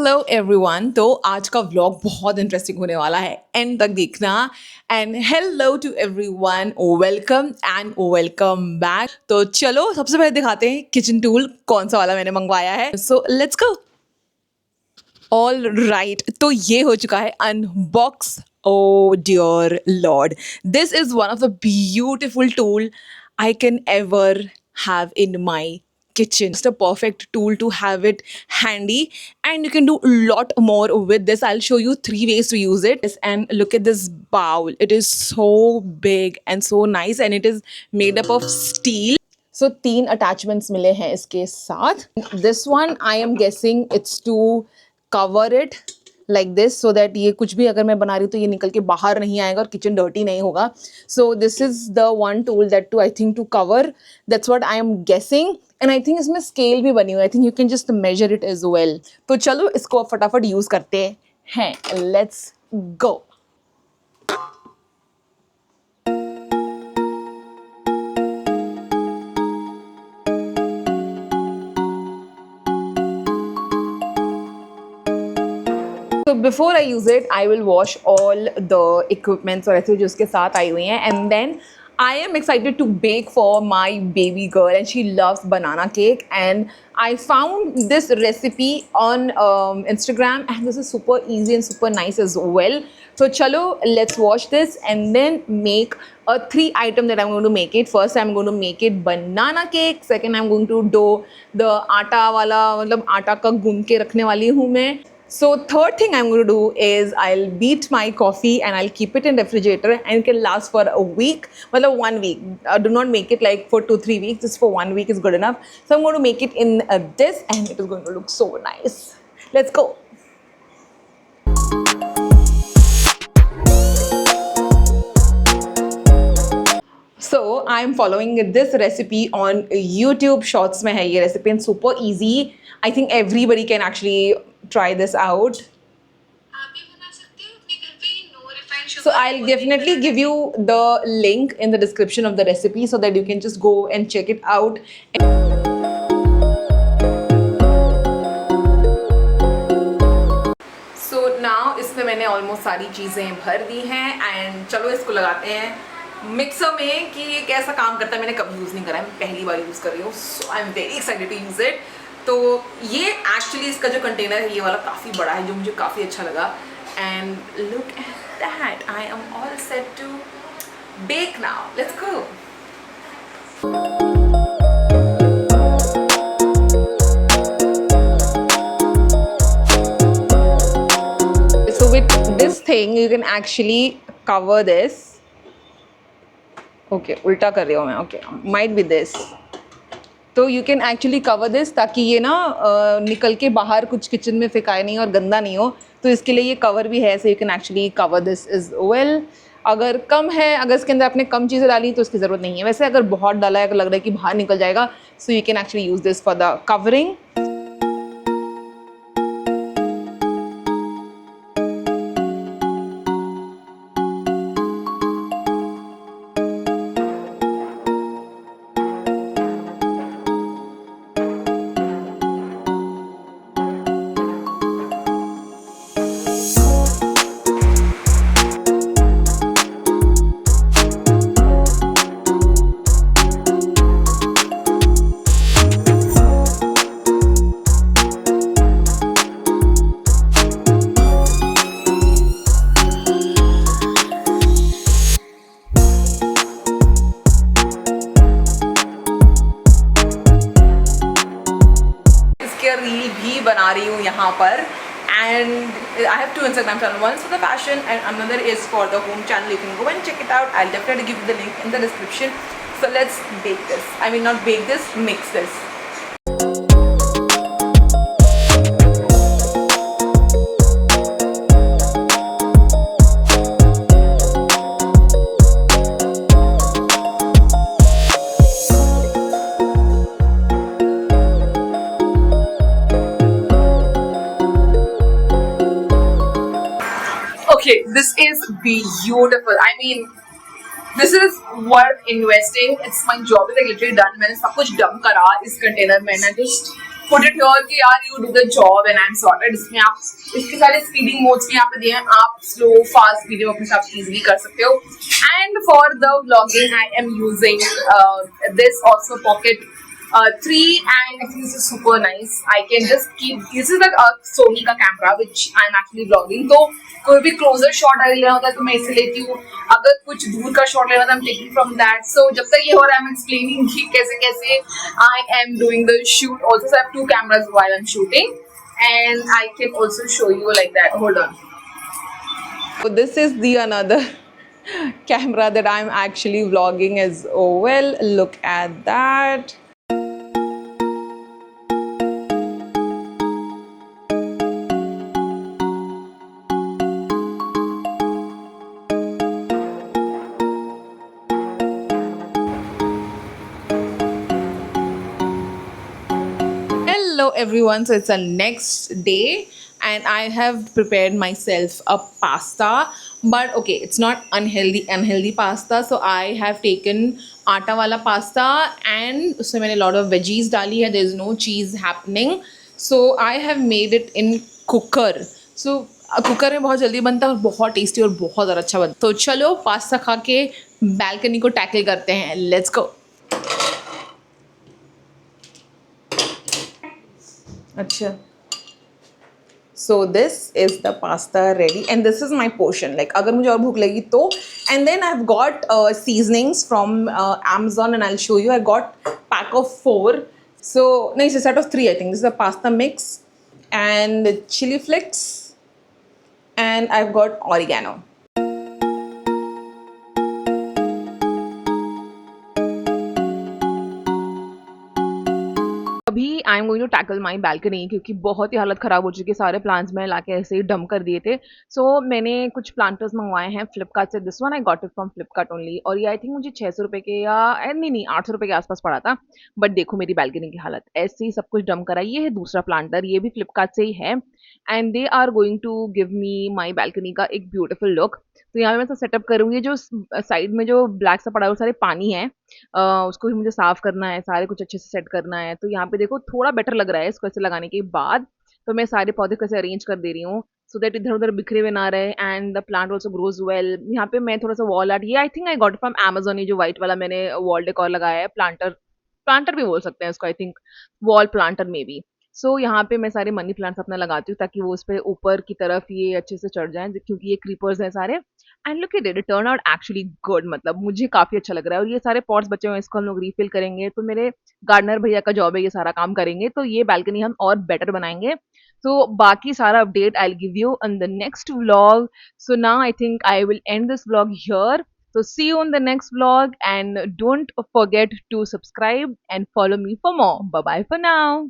Hello everyone. तो आज का व्लॉग बहुत इंटरेस्टिंग होने वाला है, एंड तक देखना। And hello to everyone, welcome and welcome back. तो चलो सबसे पहले दिखाते हैं किचन टूल कौन सा वाला मैंने मंगवाया है। So let's go. All right, तो ये हो चुका है unbox. Oh dear lord, this is one of the beautiful tool I can ever have in my kitchen. It's a perfect tool to have it handy, and you can do a lot more with this. I'll show you 3 ways to use it. And look at this bowl. It is so big and so nice, and it is made up of steel. So 3 attachments मिले हैं इसके साथ. This one I am guessing it's to cover it like this, so that ये कुछ भी अगर मैं बना रही हूँ तो ये निकल के बाहर नहीं आएगा और किचन डर्टी नहीं होगा. So this is the one tool that to I think to cover. That's what I am guessing. And I think इसमें scale भी बनी हुई है. I think you can just measure it as well. तो चलो इसको फटाफट यूज करते हैं. Let's go. So before I use it, I will wash all the equipments और ऐसे जो उसके साथ आई हुई हैं. And then I am excited to bake for my baby girl, and she loves banana cake. And I found this recipe on Instagram, and this is super easy and super nice as well. So chalo, let's wash this and then make a 3 item that I'm going to make it. First, I'm going to make it banana cake. Second, I'm going to do the आटा वाला, मतलब आटा का गूंद के रखने वाली हूँ मैं. So third thing I'm going to do is I'll beat my coffee and I'll keep it in refrigerator, and it can last for a week. Well, 1 week. Do not make it like for 2-3 weeks. Just for 1 week is good enough. So I'm going to make it in this, and it is going to look so nice. Let's go. So I'm following this recipe on YouTube Shorts में है ये recipe, and super easy. I think everybody can actually try this out. So I'll definitely give you the link in the description of the recipe so that you can just go and check it out. So now इसमें मैंने almost सारी चीज़ें भर दी हैं, and चलो इसको लगाते हैं मिक्सर में कि ये कैसा काम करता है. मैंने कभी यूज़ नहीं करा है, मैं पहली बार यूज़ कर रही हूँ. So I am very excited to use it. तो ये एक्चुअली इसका जो कंटेनर है ये वाला काफ़ी बड़ा है, जो मुझे काफ़ी अच्छा लगा. And look at that, I am all set to bake now. Let's go. So with this thing you can actually cover this. Okay, उल्टा कर रही हूँ मैं. Okay, might be this. तो you can actually cover this ताकि ये ना निकल के बाहर कुछ किचन में फेंकाए नहीं और गंदा नहीं हो. तो इसके लिए ये कवर भी है. So you can actually cover this is well. अगर कम है, अगर इसके अंदर आपने कम चीज़ें डाली तो उसकी ज़रूरत नहीं है. वैसे अगर बहुत डाला है, अगर लग रहा है कि बाहर निकल जाएगा, so you can actually use this for the covering. Reel भी बना रही हूँ यहाँ पर, and I have 2 Instagram channels. One is for the fashion and another is for the home channel. You can go and check it out. I'll definitely give you the link in the description. So let's bake this. I mean, not bake this, mix this. Okay, this is beautiful. I mean, this is worth investing. It's my job is like literally done. मैंने सब कुछ dump करा इस container में, and I just put it here कि यार you do the job and I'm sorted. इसमें आप इसके सारे speeding modes भी यहाँ पे दिए हैं, आप slow fast वीडियो अपने साथ easily कर सकते हो. And for the vlogging I am using this also Pocket 3, and I think this is super nice. I can just keep, this is like a Sony का camera which I'm actually vlogging, तो कोई भी closer shot अगर लेना होता है तो मैं इसे लेती हूँ, अगर कुछ दूर का shot लेना होता है I'm taking from that. So जब तक ये हो रहा है I'm explaining कि कैसे कैसे I am doing the shoot. Also so I have two cameras while I'm shooting, and I can also show you like that. Hold on. So this is the another camera that I'm actually vlogging as well. Look at that. Hello everyone, so it's a next day and I have prepared myself a pasta, but okay, it's not unhealthy pasta. So I have taken आटा वाला pasta and उसमें मैंने lot of veggies डाली है. There is no cheese happening, so I have made it in cooker. So cooker में बहुत जल्दी बनता है और बहुत टेस्टी और बहुत ज़्यादा अच्छा बनता है. तो चलो पास्ता खा के बैल्कनी को टैकल करते हैं. Let's go. अच्छा, so this is the pasta ready and this is my portion. Like अगर मुझे और भूख लगी तो, and then I've got seasonings from Amazon and I'll show you. I got pack of 4, so no, it's a set of 3. I think this is a pasta mix and chili flakes, and I've got oregano. अभी I am going to tackle my balcony क्योंकि बहुत ही हालत ख़राब हो चुकी है. सारे plants मैंने लाके ऐसे ही डंप कर दिए थे. सो मैंने कुछ प्लांटर्स मंगवाए हैं फ्लिपकार्ट से. This one I got it from Flipkart only, और ये आई थिंक मुझे 600 रुपये के या नहीं 800 रुपये के आसपास पड़ा था. बट देखो मेरी बैल्कनी की हालत, ऐसे ही सब कुछ डंप करा. ये है दूसरा प्लांटर, ये भी फ्लिपकार्ट से ही है, and they are going to give me my balcony का एक ब्यूटिफुल लुक. तो यहाँ पे मैं सेटअप करूँगी. जो साइड में जो ब्लैक सा पड़ा है वो सारे पानी है, उसको भी मुझे साफ़ करना है, सारे कुछ अच्छे से सेट करना है. तो यहाँ पे देखो थोड़ा बेटर लग रहा है इसको ऐसे लगाने के बाद. तो मैं सारे पौधे कैसे अरेंज कर दे रही हूँ सो दैट इधर-उधर बिखरे हुए ना रहे, and the plant also grows well. यहाँ पे मैं थोड़ा-सा वॉल आर्ट, ये I think I got from Amazon, ये जो व्हाइट वाला मैंने वॉल डेकोर लगाया है, प्लांटर प्लांटर भी बोल सकते हैं इसको, I think wall planter maybe. So यहाँ पे मैं सारे मनी प्लांट्स अपना लगाती हूँ ताकि वो उस पे ऊपर की तरफ ये अच्छे से चढ़ जाएँ, क्योंकि ये क्रीपर्स हैं सारे. And look at it, turn out actually good. मतलब मुझे काफ़ी अच्छा लग रहा है. और ये सारे पॉट्स बचे हुए हैं, इसको हम लोग रीफिल करेंगे. तो मेरे गार्डनर भैया का जॉब है, ये सारा काम करेंगे, तो ये बालकनी हम और बेटर बनाएंगे. तो बाकी सारा update I will give you in the next vlog. So now I think I will and this vlog here. So see you in the next vlog, and don't forget to subscribe and follow me for more. Bye bye for now.